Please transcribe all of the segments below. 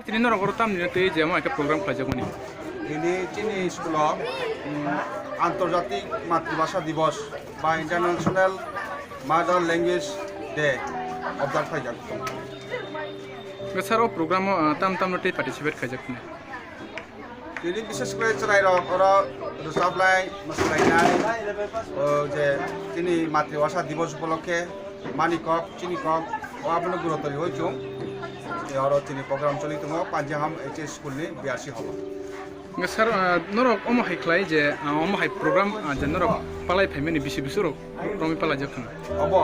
তিনি নরগর তাম নিতে যে আমার একটা প্রোগ্রাম খাইজাগনি ini chini school আন্তর্জাতিক মাতৃভাষা দিবস বা international mother language day observe খাইজাগ স্যার ও প্রোগ্রাম তাম তাম নতে পার্টিসিপেট খাইজাগনি ini বিশেষ করে চরাইরক ওরা রোসাবলাই মসলাইনাই যে তিনি মাতৃভাষা দিবস উপলক্ষে মানিকক চিনিকক ও আপনার গুরুত্বরি হয়েছুম ওরা তিনি প্রোগ্রাম চলিত পাঞ্জাহাম এইচএস স্কুলনি বিআরসি হল স্যার নরক অম হাইখ্লাই যে অম হাই প্রোগ্রাম যে নরক পালাই ফাইমেনি বিসি বিসুরক রমি পালাই যাখন अब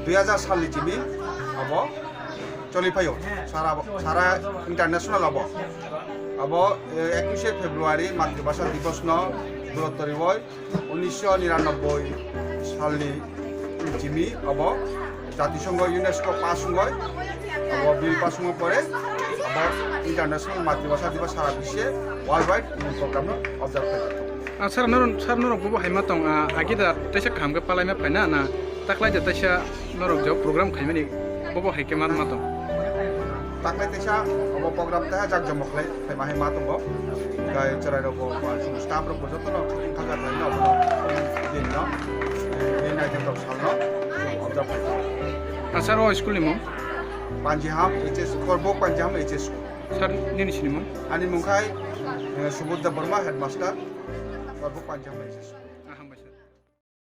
2000 सालनि टिमि अब चलिफायो सारा इंटरनेशनल अब 21 फेब्रुआरी मातृभाषा दिवस न गुरुत्व 1999 सालनि टिमि अब জাতিসংঘ ইউনেস্কো পাস হয় अब बिल पास होने परे अब इंटरनेशनल मातृभाषा दिवस सारा विश्व वर्ल्ड वाइड प्रोग्राम ऑब्जर्व कर सार नरक बबो हाइमा दं आगे दा तैसा खामगे पालाई मा फाइना ना ताखलाय जे तैसा नरक जो प्रोग्राम खाइमानि बबो हाइके मा दं ताखलाय तैसा अब प्रोग्राम ता जाक जमखलाय फाइमा हाइमा दं गाय चराय रबो स्टाफ रबो जतो न थागा थाइ न दिन न दिन नाइट टप साल न ऑब्जर्व कर सार ओ स्कूल निमो पांजिहाम एचएस खरबो पांजिहाम एचएस सार निनि सिनिमो आनि मुंखाय सुबुद्ध बर्मा हेडमास्टर खरबो पांजिहाम एचएस